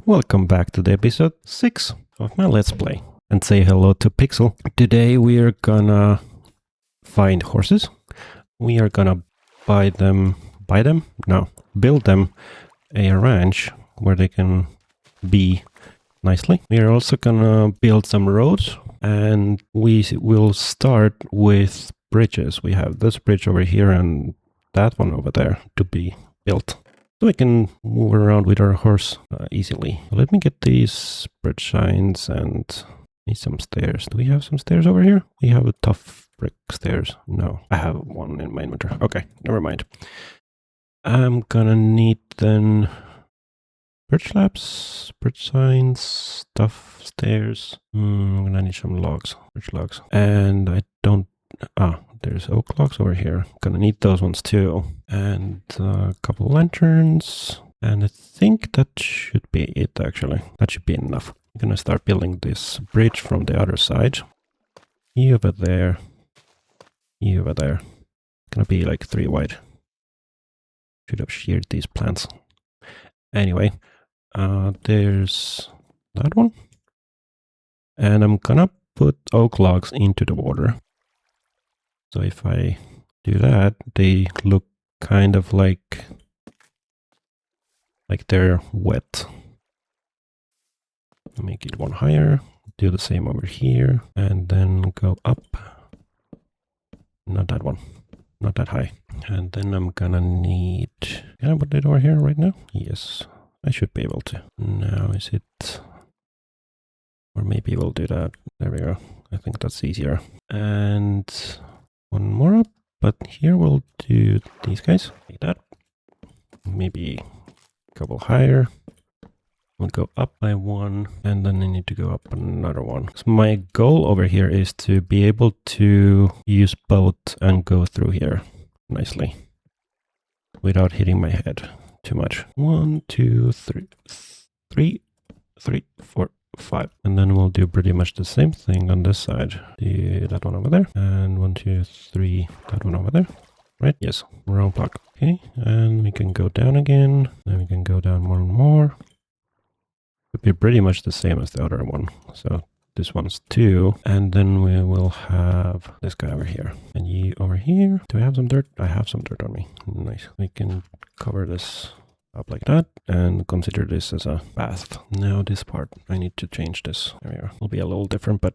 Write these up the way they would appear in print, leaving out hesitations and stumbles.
Welcome back to the episode 6 of my Let's Play. And say hello to Pixel. Today we are gonna find horses. We are gonna build them a ranch where they can be nicely. We are also gonna build some roads, and we will start with bridges. We have this bridge over here and that one over there to be built. So we can move around with our horse easily. Let me get these bridge signs and need some stairs. Do we have some stairs over here? We have a tough brick stairs. No, I have one in my inventory. Okay, never mind. I'm gonna need then bridge slabs, bridge signs, stuff, stairs. I'm gonna need some logs, bridge logs. And I don't... there's oak logs over here. Gonna need those ones too. And a couple lanterns. And I think that should be it actually. That should be enough. I'm gonna start building this bridge from the other side. You over there. You over there. Gonna be like 3 wide. Should have sheared these plants. Anyway, there's that one. And I'm gonna put oak logs into the water. So if I do that, they look kind of like they're wet. Make it one higher, do the same over here, and then go up. Not that one, not that high. And then I'm gonna need... Can I put it over here right now? Yes, I should be able to. Now is it... Or maybe we'll do that. There we go. I think that's easier. And... one more up, but here we'll do these guys, like that. Maybe a couple higher. We'll go up by 1, and then I need to go up another one. So my goal over here is to be able to use both and go through here nicely without hitting my head too much. 1, 2, 3, 4, 5. And then we'll do pretty much the same thing on this side. Do that one over there. And 1, 2, 3, that one over there. Right? Yes. Wrong block. Okay. And we can go down again. Then we can go down more and more. Would be pretty much the same as the other one. So this one's 2. And then we will have this guy over here. And you over here. Do I have some dirt? I have some dirt on me. Nice. We can cover this up like that and consider this as a path. Now this part, I need to change this. There we are. It'll be a little different, but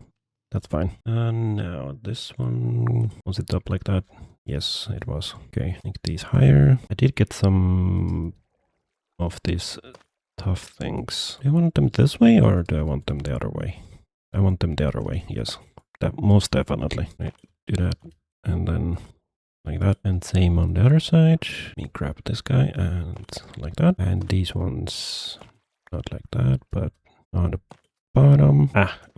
that's fine. And now this one, was it up like that? Yes, it was. Okay, make these higher. I did get some of these tough things. Do I want them this way or do I want them the other way? I want them the other way, yes. That most definitely. Right, do that and then like that, and same on the other side. Let me grab this guy and like that, and these ones not like that, but on the bottom.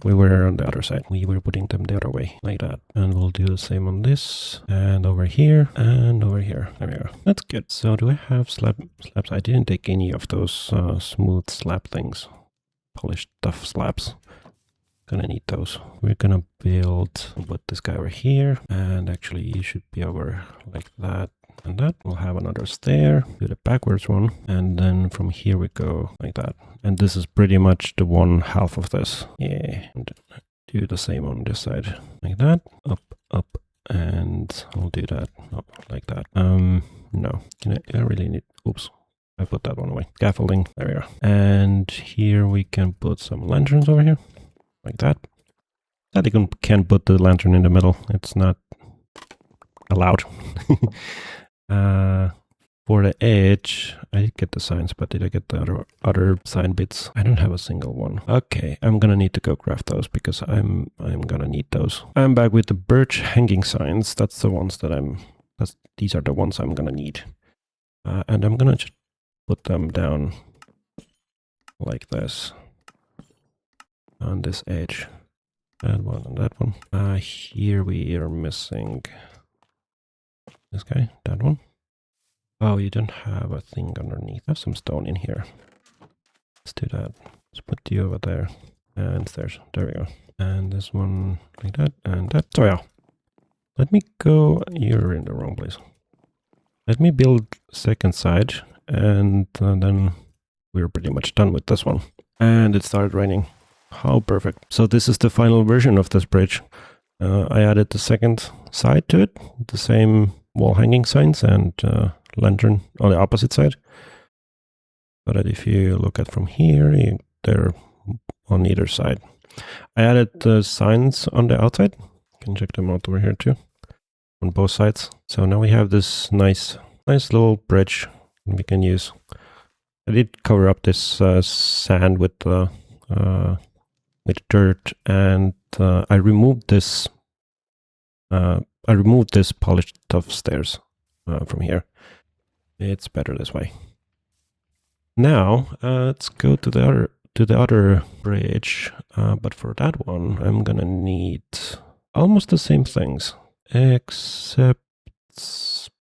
We were on the other side. We were putting them the other way, like that. And we'll do the same on this, and over here, and over here. There we go. That's good. So do I have slabs? I didn't take any of those smooth slab things. Polished tough slabs. Gonna need those. We're gonna put this guy over here, and actually you should be over like that and that. We'll have another stair, do the backwards one, and then from here we go like that. And this is pretty much the 1/2 of this. Yeah, and do the same on this side, like that, up, and I'll do that up like that. No, I really need, oops. I put that one away. Scaffolding, there we go. And here we can put some lanterns over here. Like that. That you can put the lantern in the middle. It's not allowed. For the edge, I did get the signs, but did I get the other sign bits? I don't have a single one. Okay, I'm gonna need to go craft those because I'm gonna need those. I'm back with the birch hanging signs. That's the ones that these are the ones I'm gonna need. And I'm gonna just put them down like this. On this edge. That one and that one. Here we are missing this guy, that one. Oh, you don't have a thing underneath. I have some stone in here. Let's do that. Let's put you over there. And stairs. There we go. And this one like that and that. So yeah. Let me go. You're in the wrong place. Let me build second side and then we're pretty much done with this one. And it started raining. How perfect. So this is the final version of this bridge. I added the second side to it, the same wall hanging signs and lantern on the opposite side. But if you look at from here, they're on either side. I added the signs on the outside. You can check them out over here too, on both sides. So now we have this nice little bridge we can use. I did cover up this sand with dirt, and I removed this. I removed this polished tuff stairs from here. It's better this way. Now let's go to the other bridge, but for that one I'm gonna need almost the same things, except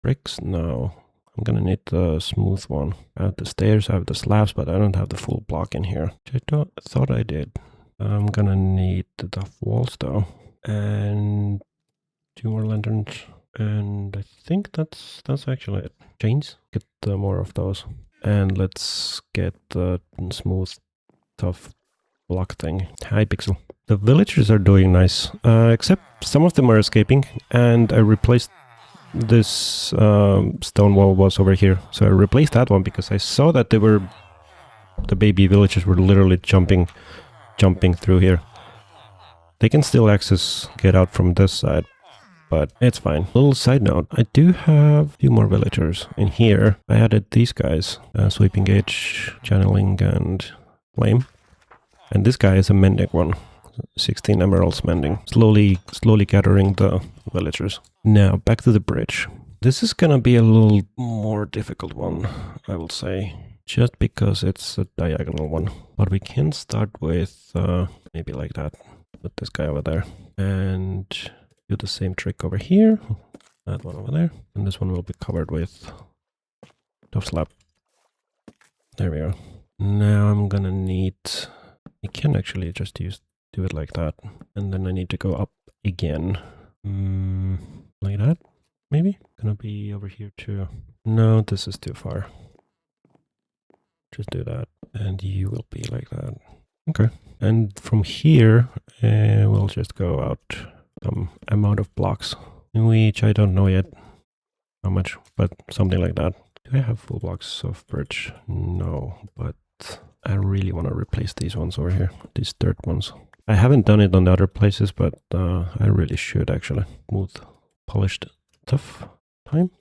bricks. No, I'm gonna need the smooth one. I have the stairs, I have the slabs, but I don't have the full block in here. Which I thought I did. I'm gonna need the tuff walls though, and 2 more lanterns, and I think that's actually it. Chains, get more of those, and let's get the smooth tough block thing. Hi Pixel. The villagers are doing nice, except some of them are escaping, and I replaced this stone wall was over here, so I replaced that one because I saw that the baby villagers were literally jumping through here. They can still get out from this side, but it's fine. Little side note, I do have a few more villagers in here. I added these guys, Sweeping Edge, Channeling, and Flame. And this guy is a mending one, 16 emeralds mending. Slowly gathering the villagers. Now, back to the bridge. This is gonna be a little more difficult one, I will say. Just because it's a diagonal one. But we can start with maybe like that. Put this guy over there. And do the same trick over here. That one over there. And this one will be covered with tuff slab. There we go. Now I'm gonna need... I can actually just do it like that. And then I need to go up again. Like that, maybe? Gonna be over here too. No, this is too far. Just do that. And you will be like that. Okay. And from here, we'll just go out some amount of blocks, which I don't know yet how much, but something like that. Do I have full blocks of bridge? No, but I really want to replace these ones over here, these dirt ones. I haven't done it on the other places, but I really should actually. Smooth, polished, tough time.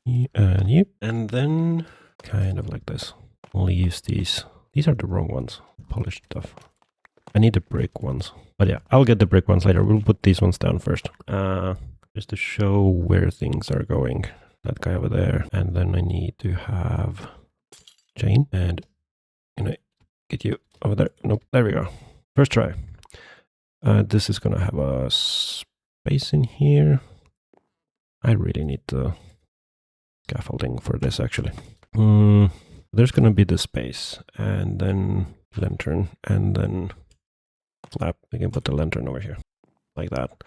And you. And then kind of like this. Only use these. These are the wrong ones. Polished stuff. I need the brick ones. But yeah, I'll get the brick ones later. We'll put these ones down first. Just to show where things are going. That guy over there. And then I need to have chain. And can I get you over there? Nope. There we go. First try. This is gonna have a space in here. I really need the scaffolding for this actually. There's gonna be the space, and then lantern, and then flap. We can put the lantern over here, like that.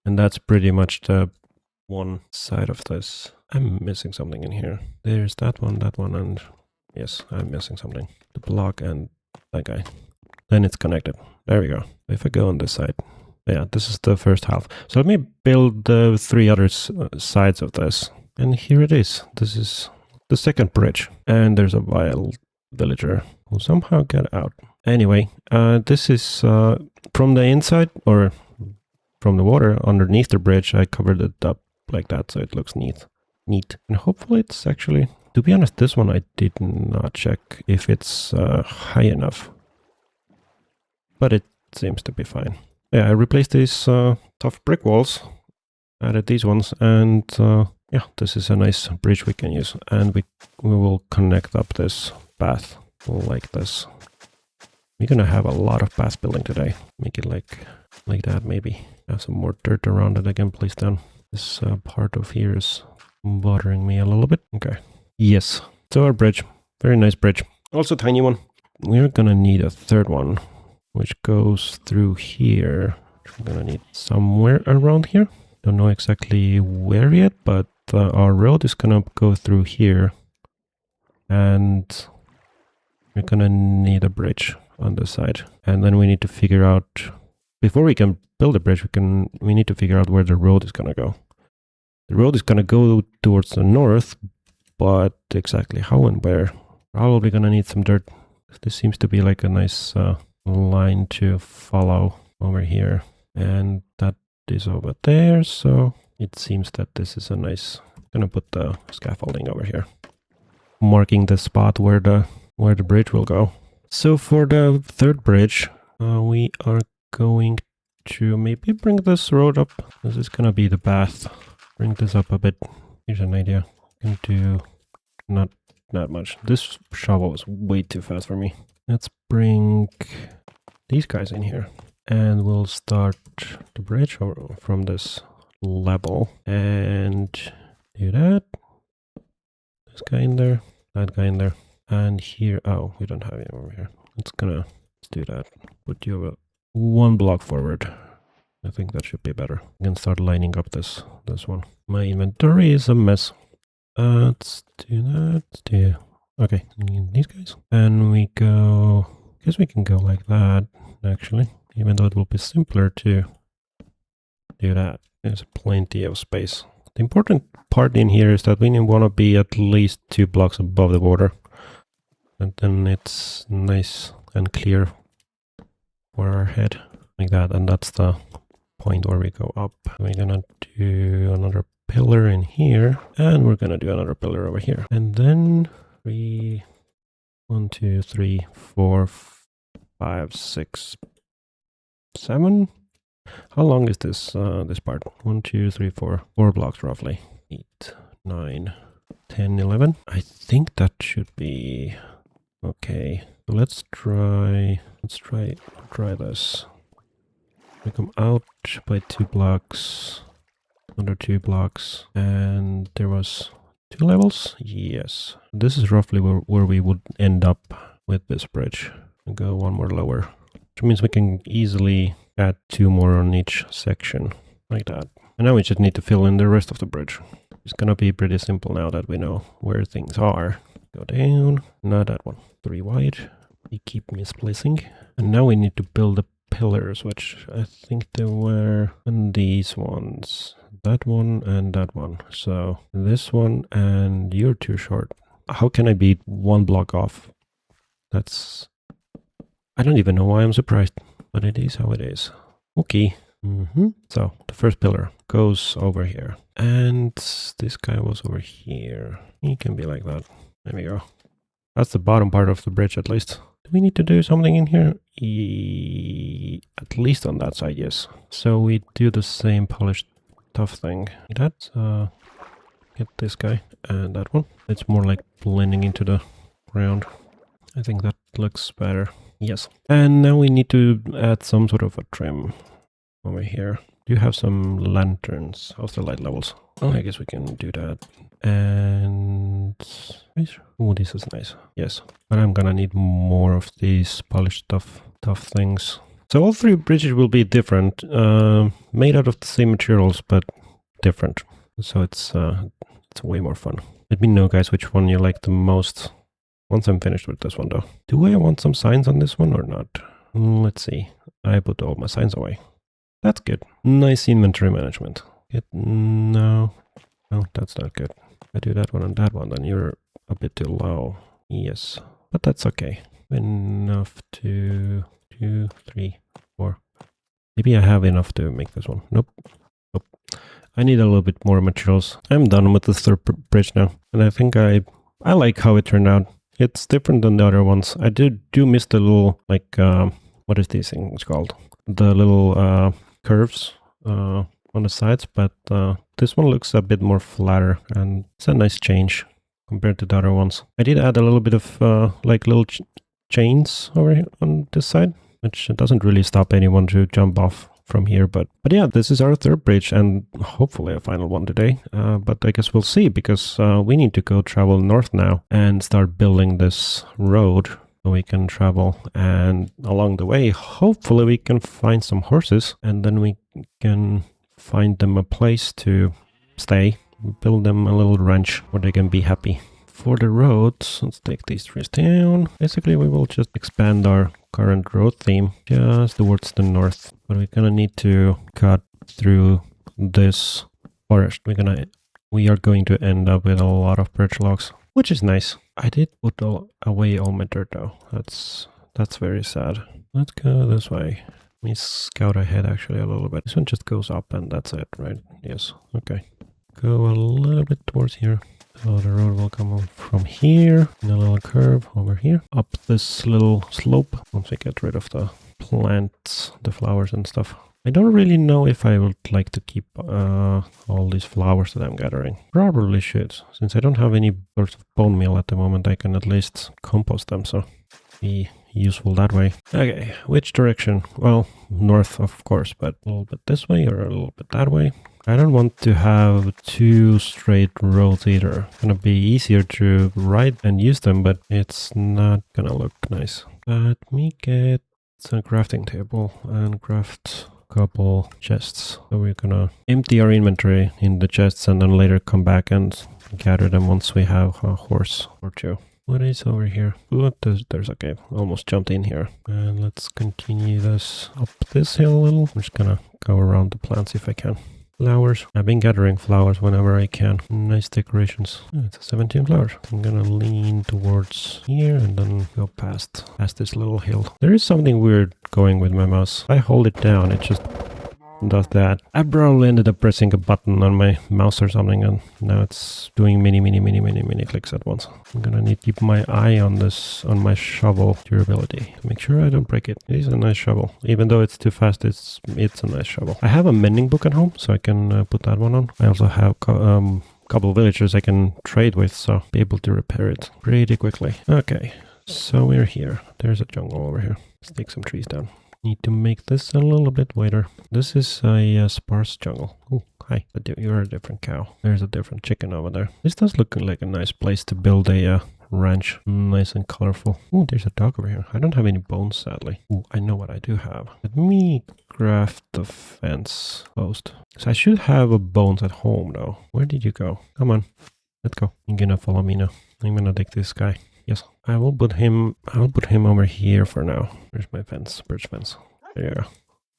And that's pretty much the one side of this. I'm missing something in here. There's that one, and yes, I'm missing something. The block and that guy. Then it's connected. There we go. If I go on this side, yeah, this is the first half. So let me build the 3 other sides of this. And here it is. This is the second bridge. And there's a wild villager who somehow got out. Anyway, this is from the inside, or from the water underneath the bridge. I covered it up like that so it looks neat. And hopefully it's actually, to be honest, this one I did not check if it's high enough. But it seems to be fine. Yeah, I replaced these tough brick walls, added these ones, and yeah, this is a nice bridge we can use. And we will connect up this path like this. We're gonna have a lot of path building today. Make it like that maybe. Have some more dirt around it I can place down. This part of here is bothering me a little bit. Okay. Yes. So our bridge. Very nice bridge. Also tiny one. We're gonna need a third one, which goes through here. We're gonna need somewhere around here. Don't know exactly where yet, but our road is gonna go through here. And we're gonna need a bridge on this side. And then we need to figure out, before we can build a bridge, we need to figure out where the road is gonna go. The road is gonna go towards the north, but exactly how and where? Probably gonna need some dirt. This seems to be like a nice line to follow over here. And that is over there, so it seems that this is a nice... Gonna put the scaffolding over here, marking the spot where the bridge will go. So for the third bridge, we are going to maybe bring this road up. This is gonna be the path. Bring this up a bit. Here's an idea. Can do not that much. This shovel is way too fast for me. Let's bring these guys in here, and we'll start the bridge from this level and do that. This guy in there, that guy in there, and here. Oh, we don't have it over here. Let's do that. Put you one block forward. I think that should be better. I can start lining up this one. My inventory is a mess. Let's do that. Let's do okay. These guys, and we go. I guess we can go like that. Actually, even though it will be simpler to do that. There's plenty of space. The important part in here is that we want to be at least 2 blocks above the water. And then it's nice and clear for our head. Like that. And that's the point where we go up. We're gonna do another pillar in here. And we're gonna do another pillar over here. And then 1, 2, 3, 4, 5, 6, 7. How long is this this part? 1, 2, 3, 4. 4 blocks roughly. 8, 9, 10, 11. I think that should be okay. So let's try this. We come out by 2 blocks, under 2 blocks, and there was 2 levels. Yes, this is roughly where we would end up with this bridge. And go 1 more lower, which means we can easily add 2 more on each section, like that. And now we just need to fill in the rest of the bridge. It's gonna be pretty simple now that we know where things are. Go down, not that one. 3 wide. We keep misplacing. And now we need to build the pillars, which I think they were on these ones. That one and that one. So this one, and you're too short. How can I be 1 block off? That's... I don't even know why I'm surprised, but it is how it is. Okay. So the first pillar goes over here, and this guy was over here. He can be like that. There we go. That's the bottom part of the bridge, at least. Do we need to do something in here? At least on that side, yes. So we do the same polished tough thing. That's get this guy and that one. It's more like blending into the ground. I think that looks better. Yes. And now we need to add some sort of a trim over here. Do you have some lanterns? How's the light levels? Oh, I guess we can do that. And... oh, this is nice. Yes. But I'm gonna need more of these polished tough things. So all 3 bridges will be different. Made out of the same materials, but different. So it's way more fun. Let me know, guys, which one you like the most. Once I'm finished with this one, though. Do I want some signs on this one or not? Let's see. I put all my signs away. That's good. Nice inventory management. No, that's not good. I do that one and that one, then you're a bit too low. Yes, but that's okay. Enough to 2, 3, 4. Maybe I have enough to make this one. Nope. I need a little bit more materials. I'm done with the third bridge now, and I think I like how it turned out. It's different than the other ones. I do miss the little, like, what is these things called? The little curves on the sides, but this one looks a bit more flatter, and it's a nice change compared to the other ones. I did add a little bit of like little chains over here on this side, which doesn't really stop anyone to jump off from here, but yeah, this is our third bridge, and hopefully a final one today, but I guess we'll see, because we need to go travel north now and start building this road so we can travel, and along the way hopefully we can find some horses, and then we can find them a place to stay, build them a little ranch where they can be happy for the roads, let's take these trees down. Basically, we will just expand our current road theme just towards the north. But we're gonna need to cut through this forest. We are going to end up with a lot of birch logs, which is nice. I did put away all my dirt though. That's very sad. Let's go this way. Let me scout ahead actually a little bit. This one just goes up and that's it, right? Yes. Okay. Go a little bit towards here. So the road will come from here, in a little curve over here, up this little slope. Once we get rid of the plants, the flowers and stuff. I don't really know if I would like to keep all these flowers that I'm gathering. Probably should. Since I don't have any sorts of bone meal at the moment, I can at least compost them, so be useful that way. Okay, which direction? Well, north of course, but a little bit this way or a little bit that way. I don't want to have two straight roads either. It's gonna be easier to ride and use them, but it's not gonna look nice. Let me get some crafting table and craft a couple chests. So we're gonna empty our inventory in the chests and then later come back and gather them once we have a horse or two. What is over here? Ooh, there's a cave. Almost jumped in here. And let's continue this up this hill a little. I'm just gonna go around the plants if I can. Flowers. I've been gathering flowers whenever I can. Nice decorations. Oh, it's 17 flowers. I'm gonna lean towards here and then go past this little hill. There is something weird going with my mouse. If I hold it down, it just does that. I probably ended up pressing a button on my mouse or something and now it's doing many clicks at once. I'm gonna need to keep my eye on this, on my shovel durability to make sure I don't break it. It is a nice shovel. Even though it's too fast, it's a nice shovel. I have a mending book at home, so I can put that one on. I also have couple of villagers I can trade with, so be able to repair it pretty quickly. Okay, so we're here. There's a jungle over here. Let's take some trees down. Need to make this a little bit wider. This is a sparse jungle. Oh, hi. You're a different cow. There's a different chicken over there. This does look like a nice place to build a ranch. Nice and colorful. Oh, there's a dog over here. I don't have any bones, sadly. Oh, I know what I do have. Let me craft the fence post. So I should have a bones at home, though. Where did you go? Come on. Let's go. You're gonna follow me now. I'm gonna take this guy. Yes, I will put him over here for now. Where's my fence? Birch fence. There you go.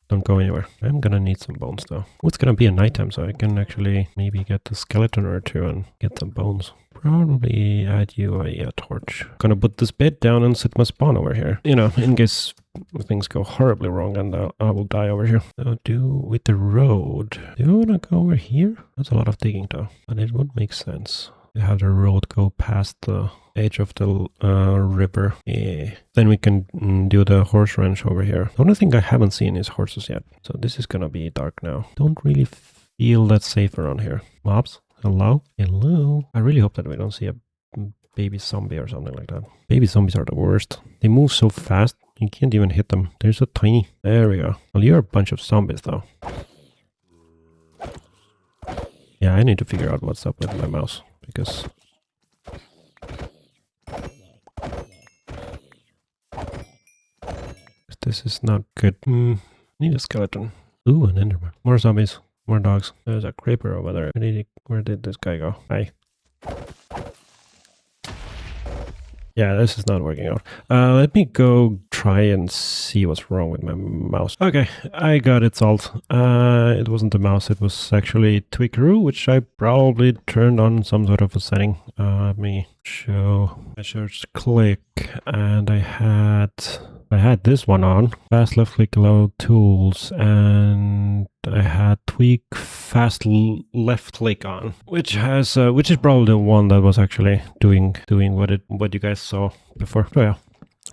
Don't go anywhere. I'm gonna need some bones though. Oh, it's gonna be a nighttime, so I can actually maybe get a skeleton or two and get some bones. Probably add you a torch. Gonna put this bed down and set my spawn over here. You know, in case things go horribly wrong and I will die over here. So with the road. Do you wanna go over here? That's a lot of digging though, but it would make sense. Have the road go past the edge of the river. Yeah. Then we can do the horse ranch over here. The only thing I haven't seen is horses yet. So this is gonna be dark now. Don't really feel that safe around here. Mobs? Hello? Hello? I really hope that we don't see a baby zombie or something like that. Baby zombies are the worst. They move so fast, you can't even hit them. They're so tiny. There we go. Well, you're a bunch of zombies though. Yeah, I need to figure out what's up with my mouse. Because this is not good. Need a skeleton. Ooh, an enderman. More zombies. More dogs. There's a creeper over there. Where did this guy go? Hi. Yeah, this is not working out. Let me go try and see what's wrong with my mouse. Okay, I got it solved. It wasn't the mouse, it was actually Twickaroo, which I probably turned on some sort of a setting. Let me show. I searched click and I had this one on. Fast left click allow tools, and I had tweak fast left click on, which is probably the one that was actually doing what you guys saw before. So yeah,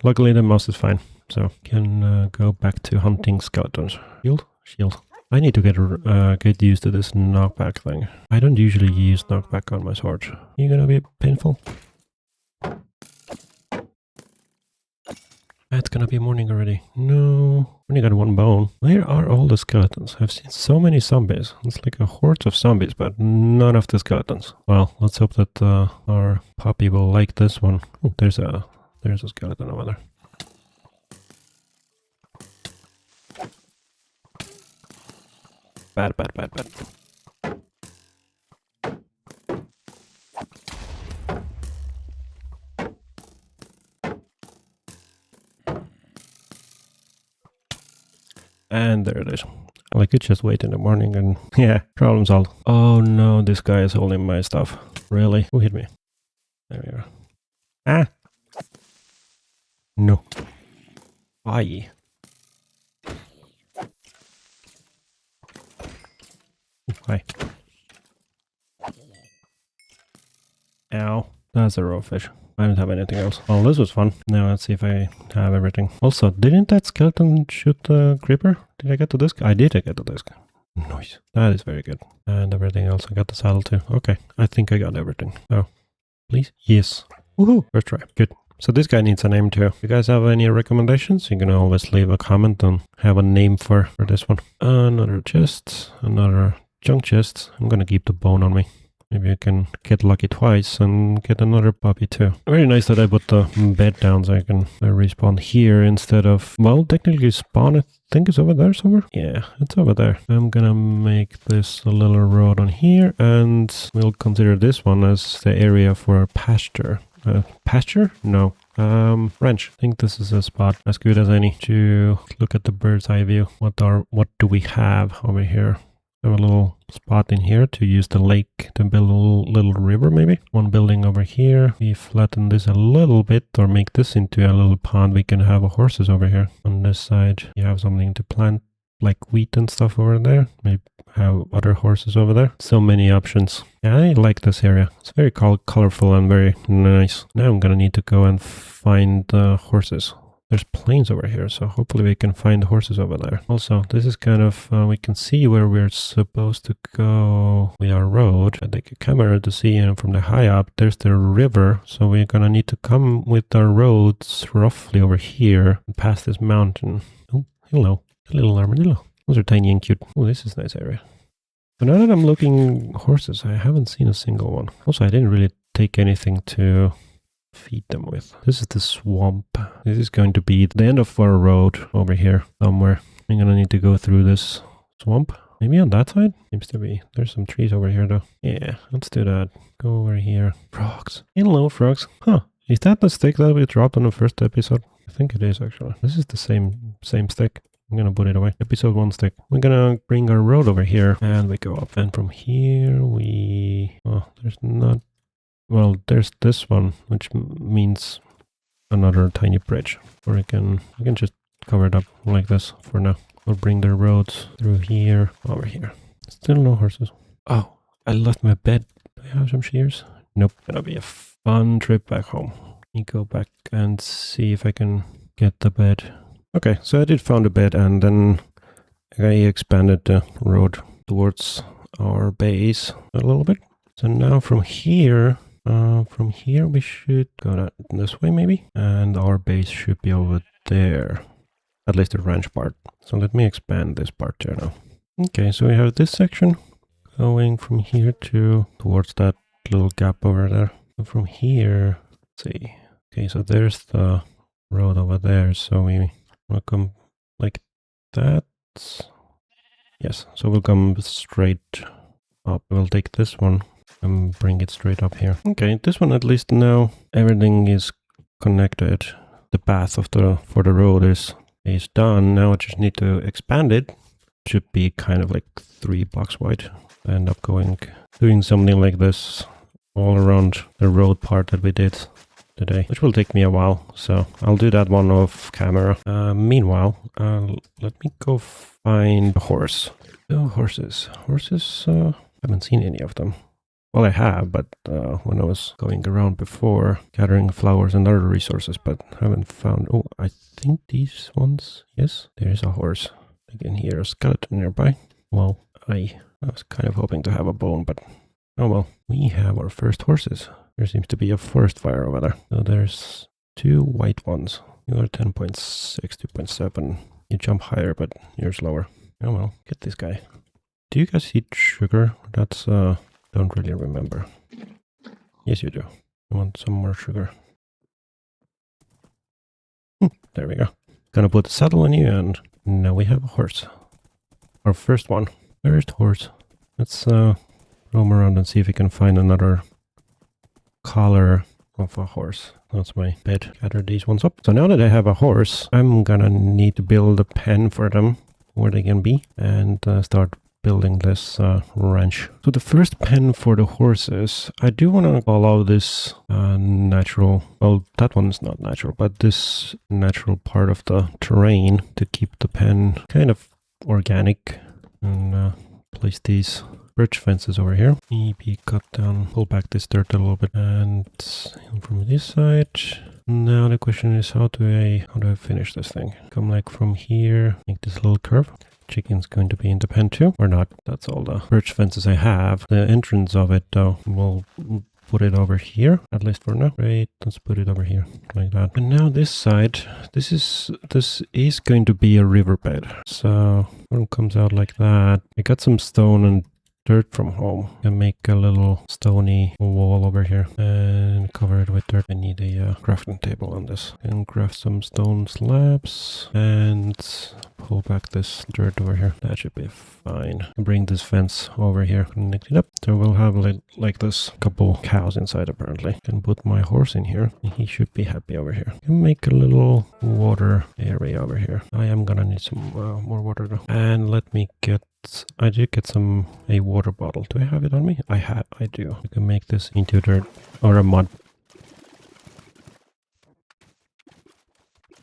luckily the mouse is fine, so can go back to hunting skeletons. Shield. I need to get used to this knockback thing. I don't usually use knockback on my sword. You're gonna be painful. It's gonna be morning already. No. Only got one bone. Where are all the skeletons? I've seen so many zombies. It's like a horde of zombies, but none of the skeletons. Well, let's hope that our puppy will like this one. Oh, there's a skeleton over there. Bad. And there it is. I could just wait in the morning and yeah, problem solved. Oh no, this guy is holding my stuff. Really? Who hit me? There we go. Ah! No. Why? Hi. Ow. That's a raw fish. I don't have anything else. Well, this was fun. Now let's see if I have everything. Also, didn't that skeleton shoot the creeper? Did I get the disc? I did get the disc. Nice. That is very good. And everything else. I got the saddle too. Okay. I think I got everything. Oh, please? Yes. Woohoo. First try. Good. So this guy needs a name too. If you guys have any recommendations, you can always leave a comment and have a name for this one. Another chest. Another junk chest. I'm gonna keep the bone on me. Maybe I can get lucky twice and get another puppy too. Very nice that I put the bed down so I can respawn here instead of... Well, technically spawn I think it's over there somewhere. Yeah, it's over there. I'm gonna make this a little road on here and we'll consider this one as the area for pasture. Pasture? No. Ranch. I think this is a spot as good as any to look at the bird's eye view. What do we have over here? Have a little spot in here to use the lake to build a little river maybe. One building over here. We flatten this a little bit or make this into a little pond. We can have horses over here. On this side you have something to plant like wheat and stuff over there. Maybe have other horses over there. So many options. Yeah, I like this area. It's very colorful and very nice. Now I'm gonna need to go and find horses. There's plains over here, so hopefully we can find horses over there. Also, this is kind of, we can see where we're supposed to go with our road. I take a camera to see from the high up, there's the river. So we're gonna need to come with our roads roughly over here and past this mountain. Oh, hello, a little armadillo. Those are tiny and cute. Oh, this is a nice area. So now that I'm looking horses, I haven't seen a single one. Also, I didn't really take anything to feed them with. This is the swamp. This is going to be the end of our road over here somewhere. I'm gonna need to go through this swamp. Maybe on that side? Seems to be. There's some trees over here though. Yeah, let's do that. Go over here. Frogs. Hello, frogs. Huh. Is that the stick that we dropped on the first episode? I think it is actually. This is the same stick. I'm gonna put it away. Episode 1 stick. We're gonna bring our road over here and we go up. And from here we... Oh, there's not... Well, there's this one, which means another tiny bridge. Or I can just cover it up like this for now. We'll bring the roads through here, over here. Still no horses. Oh, I left my bed. Do I have some shears? Nope. Gonna be a fun trip back home. Let me go back and see if I can get the bed. Okay, so I did found a bed and then I expanded the road towards our base a little bit. So now from here we should go this way maybe. And our base should be over there. At least the ranch part. So let me expand this part here now. Okay, so we have this section going from here towards that little gap over there. So from here, let's see. Okay, so there's the road over there. So we will come like that. Yes, so we'll come straight up. We'll take this one and bring it straight up here. Okay, this one at least now everything is connected. The path for the road is done. Now I just need to expand it. Should be kind of like 3 blocks wide. I end up doing something like this all around the road part that we did today, which will take me a while. So I'll do that one off camera. Meanwhile, let me go find a horse. Oh, horses. Horses, haven't seen any of them. Well, I have, but when I was going around before, gathering flowers and other resources, but haven't found... Oh, I think these ones... Yes, there's a horse. I can hear a skeleton nearby. Well, I was kind of hoping to have a bone, but... Oh well, we have our first horses. There seems to be a forest fire over there. So there's 2 white ones. You are 10.6, 2.7. You jump higher, but you're slower. Oh well, get this guy. Do you guys eat sugar? That's... don't really remember. Yes, you do. I want some more sugar. There we go. Gonna put the saddle on you, and now we have a horse. Our first one. First horse. Let's roam around and see if we can find another color of a horse. That's my bed. Gather these ones up. So now that I have a horse, I'm gonna need to build a pen for them. where they can be and start building this ranch. So the first pen for the horses, I do want to follow this natural, well, that one is not natural, but this natural part of the terrain to keep the pen kind of organic, and place these bridge fences over here. Maybe cut down, pull back this dirt a little bit, and from this side. Now the question is, how do I finish this thing? Come like from here, make this little curve. Chicken's going to be in the pen too, or not. That's all the bridge fences I have. The entrance of it though, we'll put it over here, at least for now. Great, let's put it over here, like that. And now this side, this is going to be a riverbed. So when it comes out like that, I got some stone and dirt from home. I can make a little stony wall over here and cover it with dirt. I need a crafting table on this. And craft some stone slabs and pull back this dirt over here. That should be fine. Bring this fence over here, connect it up. So we'll have like this couple cows inside apparently. Can put my horse in here. He should be happy over here. Can make a little water area over here. I am gonna need some more water though. And let me get, I did get a water bottle. Do I have it on me? I do. I can make this into dirt or a mud.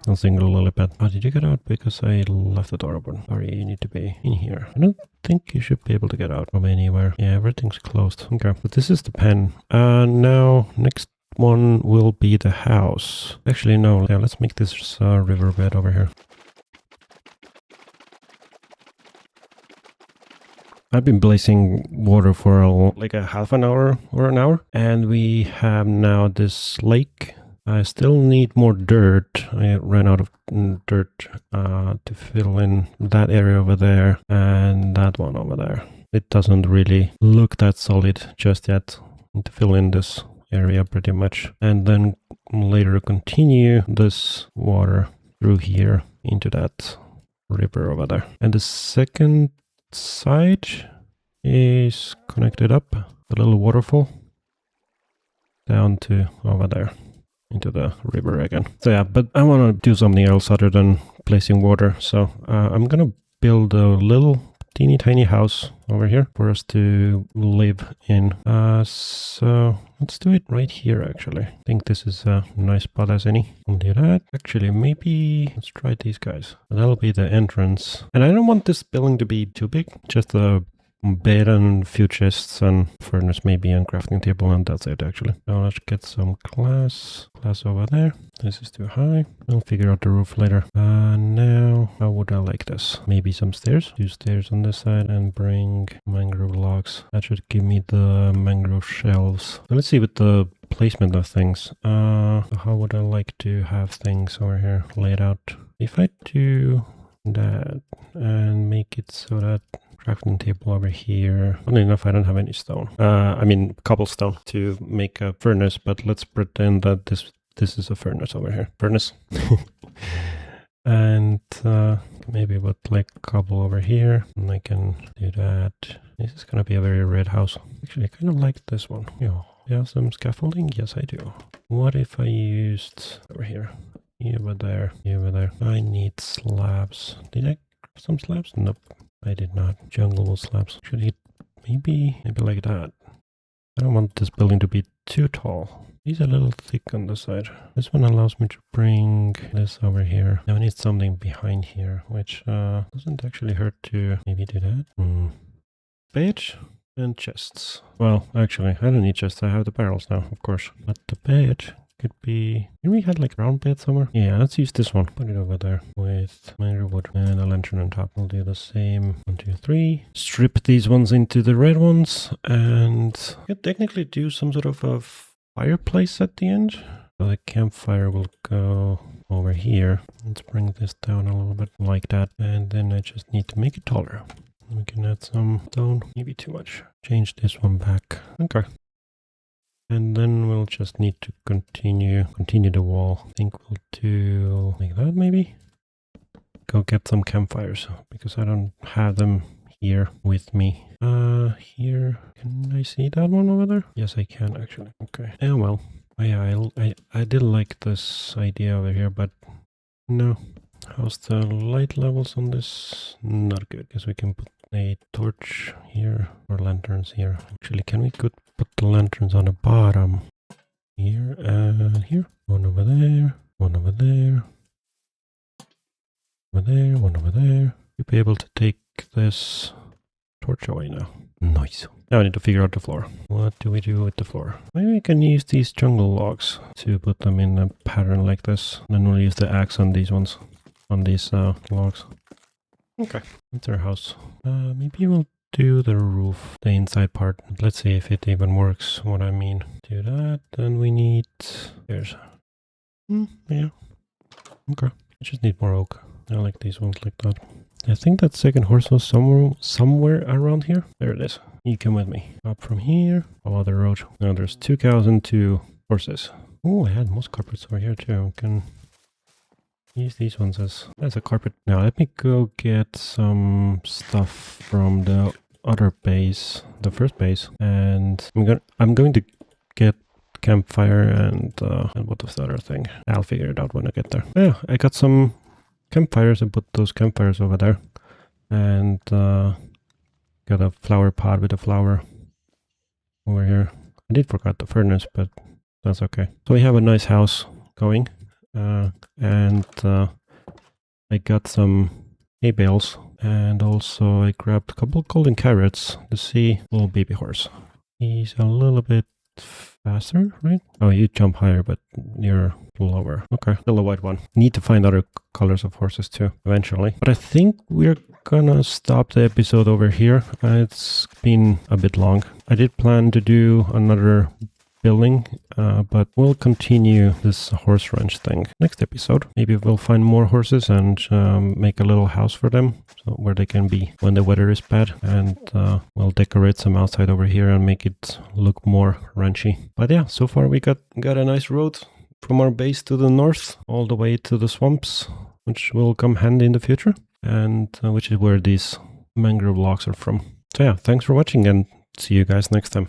A single lily pad. Oh, did you get out? Because I left the door open. Sorry, you need to be in here. I don't think you should be able to get out from anywhere. Yeah, everything's closed. Okay, but this is the pen. Now, next one will be the house. Actually, no. Yeah, let's make this riverbed over here. I've been blazing water for like a half an hour or an hour, and we have now this lake. I still need more dirt. I ran out of dirt to fill in that area over there and that one over there. It doesn't really look that solid just yet. Need to fill in this area pretty much, and then later continue this water through here into that river over there. And the second side is connected up, a little waterfall down to over there into the river again. So yeah, but I want to do something else other than placing water. So I'm gonna build a little teeny tiny house over here for us to live in. So let's do it right here actually. I think this is a nice spot as any. We'll do that. Actually, maybe let's try these guys. That'll be the entrance. And I don't want this building to be too big. Just a bed and a few chests and furnace maybe and crafting table, and that's it actually. Now let's get some glass over there. This is too high. I'll figure out the roof later. Now how would I like this? Maybe some stairs. 2 stairs on this side and bring mangrove logs. That should give me the mangrove shelves. So let's see with the placement of things. How would I like to have things over here laid out? If I do that and make it so that crafting table over here. Funny enough, I don't have any stone. I mean cobblestone to make a furnace, but let's pretend that this is a furnace over here. Furnace. And maybe with like cobble over here, and I can do that. This is gonna be a very red house. Actually, I kind of like this one. Yeah, yeah, some scaffolding. Yes, I do. What if I used over here? Over there, over there. I need slabs. Did I grab some slabs? Nope. I did not. Jungle wool slabs. Actually, maybe like that. I don't want this building to be too tall. These are a little thick on the side. This one allows me to bring this over here. Now I need something behind here, which doesn't actually hurt to maybe do that. Bed and chests. Well, actually, I don't need chests. I have the barrels now, of course. But the bed could be... Maybe we had like a round bed somewhere. Yeah, let's use this one. Put it over there with mangrove wood and a lantern on top. We'll do the same. 1, 2, 3. Strip these ones into the red ones, and I could technically do some sort of a fireplace at the end. So the campfire will go over here. Let's bring this down a little bit like that, and then I just need to make it taller. We can add some stone. Maybe too much. Change this one back. Okay. And then we'll just need to continue the wall. I think we'll do like that maybe. Go get some campfires because I don't have them here with me. Here, can I see that one over there? Yes, I can actually. Okay. Yeah, well, I did like this idea over here, but no, How's the light levels on this? Not good, because we can put a torch here or lanterns here. Actually, can we put the lanterns on the bottom? Here and here. One over there, one over there. Over there, one over there. You'll be able to take this torch away now. Nice. Now I need to figure out the floor. What do we do with the floor? Maybe we can use these jungle logs to put them in a pattern like this. Then we'll use the axe on these ones. On these logs. Okay. That's our house. Maybe we'll do the roof, the inside part. Let's see if it even works, what I mean. Do that. Then we need... There's... yeah. Okay. I just need more oak. I like these ones like that. I think that second horse was somewhere around here. There it is. You come with me. Up from here. Follow the road. Now there's 2 cows and 2 horses. Oh, I had moss carpets over here too. I can use these ones as a carpet. Now let me go get some stuff from the other base, the first base, and I'm going to get campfire and what was the other thing? I'll figure it out when I get there. Yeah, I got some campfires and put those campfires over there, and got a flower pot with a flower over here. I did forget the furnace, but that's okay. So we have a nice house going, and I got some hay bales, and also I grabbed a couple of golden carrots to see little baby horse. He's a little bit faster, right? Oh, you jump higher, but you're lower. Okay, still a white one. Need to find other colors of horses too, eventually. But I think we're gonna stop the episode over here. It's been a bit long. I did plan to do another building, but we'll continue this horse ranch thing next episode. Maybe we'll find more horses and make a little house for them, so where they can be when the weather is bad, and we'll decorate some outside over here and make it look more ranchy. But yeah, so far we got a nice road from our base to the north all the way to the swamps, which will come handy in the future, and which is where these mangrove logs are from. So yeah, thanks for watching, and see you guys next time.